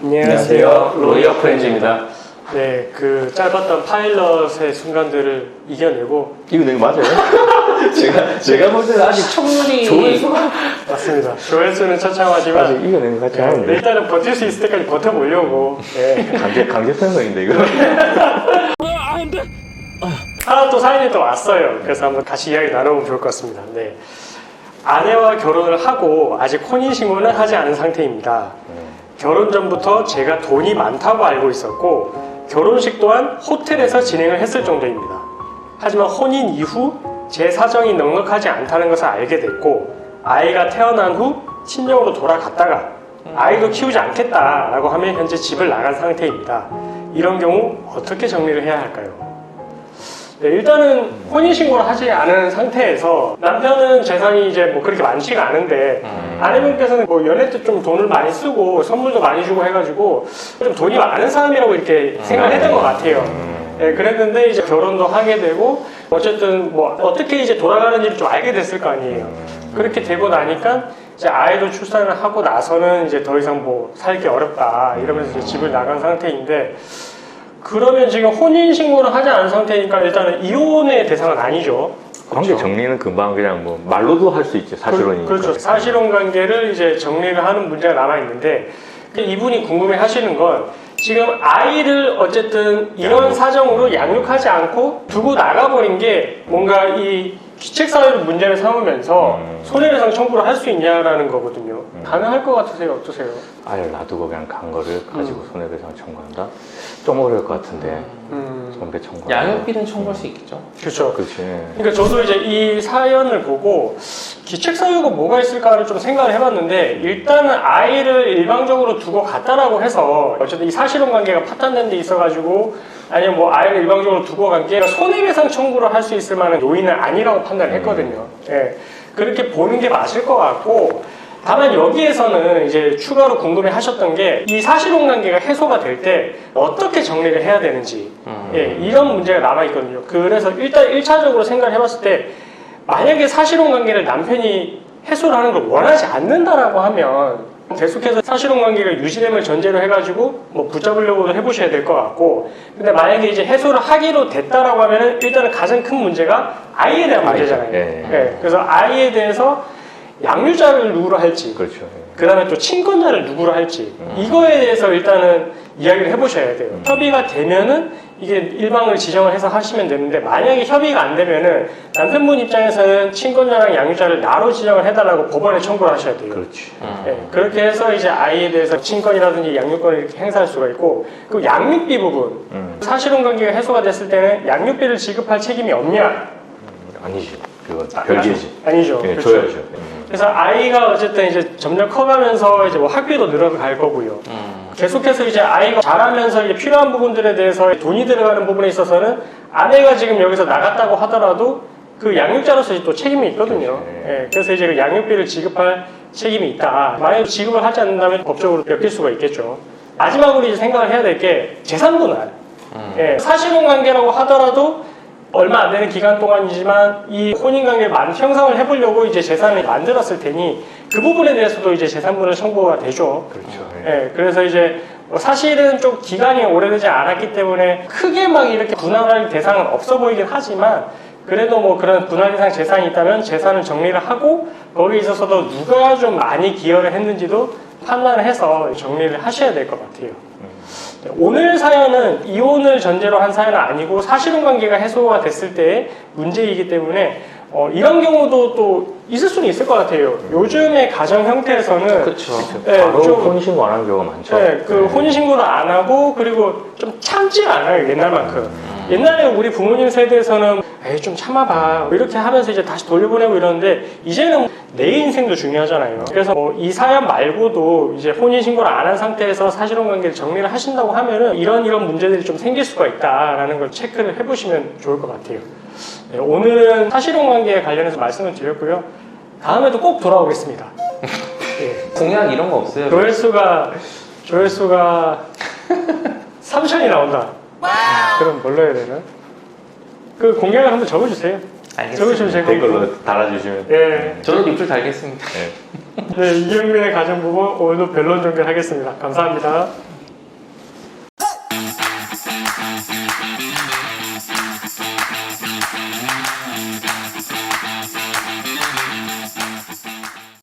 안녕하세요. 로이어 프렌즈입니다. 네, 그 짧았던 파일럿의 순간들을 이겨내고 이거 내가 맞아요? 제가 볼 때는 아직 청년이 조회수가 맞습니다. 조회수는 처참하지만 아직 이겨내는 것 같지 않은데. 네, 일단은 버틸 수 있을 때까지 버텨보려고. 네. 강제 편성인데 이거. 하나 또 사연이 또 왔어요. 그래서 한번 같이 이야기 나눠보면 좋을 것 같습니다. 네. 아내와 결혼을 하고 아직 혼인신고는 하지 않은 상태입니다. 결혼 전부터 제가 돈이 많다고 알고 있었고 결혼식 또한 호텔에서 진행을 했을 정도입니다. 하지만 혼인 이후 제 사정이 넉넉하지 않다는 것을 알게 됐고 아이가 태어난 후 친정으로 돌아갔다가 아이도 키우지 않겠다라고 하며 현재 집을 나간 상태입니다. 이런 경우 어떻게 정리를 해야 할까요? 네, 일단은 혼인신고를 하지 않은 상태에서 남편은 재산이 이제 뭐 그렇게 많지가 않은데 아내분께서는 뭐 연애 때 좀 돈을 많이 쓰고 선물도 많이 주고 해가지고 좀 돈이 많은 사람이라고 이렇게 생각을 했던 것 같아요. 네, 그랬는데 이제 결혼도 하게 되고 어쨌든 뭐 어떻게 이제 돌아가는지를 좀 알게 됐을 거 아니에요. 그렇게 되고 나니까 이제 아이도 출산을 하고 나서는 이제 더 이상 뭐 살기 어렵다 이러면서 이제 집을 나간 상태인데 그러면 지금 혼인신고를 하지 않은 상태니까 일단은 이혼의 대상은 아니죠. 관계 정리는 금방 그냥 뭐 말로도 할 수 있죠. 사실혼이니까. 그렇죠. 사실혼 관계를 이제 정리를 하는 문제가 남아있는데 이분이 궁금해 하시는 건 지금 아이를 어쨌든 이런 사정으로 양육하지 않고 두고 나가버린 게 뭔가 이 귀책사유로 문제를 삼으면서 손해배상 청구를 할 수 있냐라는 거거든요. 가능할 것 같으세요? 어떠세요? 아이를 놔두고 그냥 간 거를 가지고 손해배상 청구한다? 좀 어려울 것 같은데. 손배 청구. 양육비는 청구할 수 있겠죠? 그렇죠. 그렇지. 그러니까 저도 이제 이 사연을 보고 기책사유가 뭐가 있을까를 좀 생각을 해봤는데 일단은 아이를 일방적으로 두고 갔다라고 해서 어쨌든 이 사실혼 관계가 파탄된 데 있어가지고 아니면 뭐 아이를 일방적으로 두고 간 게 손해배상 청구를 할 수 있을 만한 요인은 아니라고 판단을 했거든요. 예. 그렇게 보는 게 맞을 것 같고 다만 여기에서는 이제 추가로 궁금해 하셨던 게 이 사실혼 관계가 해소가 될 때 어떻게 정리를 해야 되는지 예, 이런 문제가 남아있거든요. 그래서 일단 1차적으로 생각을 해봤을 때 만약에 사실혼 관계를 남편이 해소를 하는 걸 원하지 않는다라고 하면 계속해서 사실혼 관계가 유지됨을 전제로 해가지고 뭐 붙잡으려고 해보셔야 될 것 같고 근데 만약에 이제 해소를 하기로 됐다라고 하면은 일단은 가장 큰 문제가 아이에 대한 문제잖아요. 예, 그래서 아이에 대해서 양육자를 누구로 할지 그렇죠. 그 다음에 또 친권자를 누구로 할지 이거에 대해서 일단은 이야기를 해보셔야 돼요. 협의가 되면은 이게 일방을 지정을 해서 하시면 되는데 만약에 협의가 안 되면은 남편분 입장에서는 친권자랑 양육자를 나로 지정을 해달라고 법원에 청구를 하셔야 돼요. 그렇지. 네, 그렇게 해서 이제 아이에 대해서 친권이라든지 양육권을 이렇게 행사할 수가 있고 그 양육비 부분 사실혼 관계가 해소가 됐을 때는 양육비를 지급할 책임이 없냐? 아니지. 그건 별개지. 아니죠. 예, 그렇죠. 줘야죠. 그래서 아이가 어쨌든 이제 점점 커가면서 이제 뭐 학비도 늘어갈 거고요. 계속해서 이제 아이가 자라면서 이제 필요한 부분들에 대해서 돈이 들어가는 부분에 있어서는 아내가 지금 여기서 나갔다고 하더라도 그 양육자로서 또 책임이 있거든요. 예, 그래서 이제 그 양육비를 지급할 책임이 있다. 만약에 지급을 하지 않는다면 법적으로 엮일 수가 있겠죠. 마지막으로 이제 생각을 해야 될 게 재산 분할. 예, 사실혼 관계라고 하더라도 얼마 안 되는 기간 동안이지만 이 혼인관계를 형성을 해보려고 이제 재산을 만들었을 테니 그 부분에 대해서도 이제 재산분할 청구가 되죠. 그렇죠. 예, 그래서 이제 사실은 좀 기간이 오래되지 않았기 때문에 크게 막 이렇게 분할할 대상은 없어 보이긴 하지만 그래도 뭐 그런 분할 대상 재산이 있다면 재산을 정리를 하고 거기에 있어서도 누가 좀 많이 기여를 했는지도 판단을 해서 정리를 하셔야 될 것 같아요. 오늘 사연은 이혼을 전제로 한 사연은 아니고 사실혼 관계가 해소가 됐을 때의 문제이기 때문에 이런 경우도 또 있을 수는 있을 것 같아요. 요즘의 가정 형태에서는 그렇죠. 바로 혼인신고 안 하는 경우가 많죠. 네, 그 혼인신고를 안 하고 그리고 좀 참지 않아요. 옛날만큼. 옛날에 우리 부모님 세대에서는 에이 좀 참아봐 이렇게 하면서 이제 다시 돌려보내고 이러는데 이제는 내 인생도 중요하잖아요. 그래서 뭐 이 사연 말고도 이제 혼인신고를 안 한 상태에서 사실혼 관계를 정리를 하신다고 하면은 이런 문제들이 좀 생길 수가 있다라는 걸 체크를 해보시면 좋을 것 같아요. 네, 오늘은 사실혼 관계에 관련해서 말씀을 드렸고요. 다음에도 꼭 돌아오겠습니다. 네. 공약 이런 거 없어요? 조회수가 3천이 나온다. 그럼 뭘로 해야 되나? 그 공약을 한번 적어주세요. 알겠습니다. 적으시면 제가 댓글로 달아주시면. 예. 저도 리플 달겠습니다. 네. 네, 이경민의 가정부부 오늘도 변론 종결하겠습니다. 감사합니다.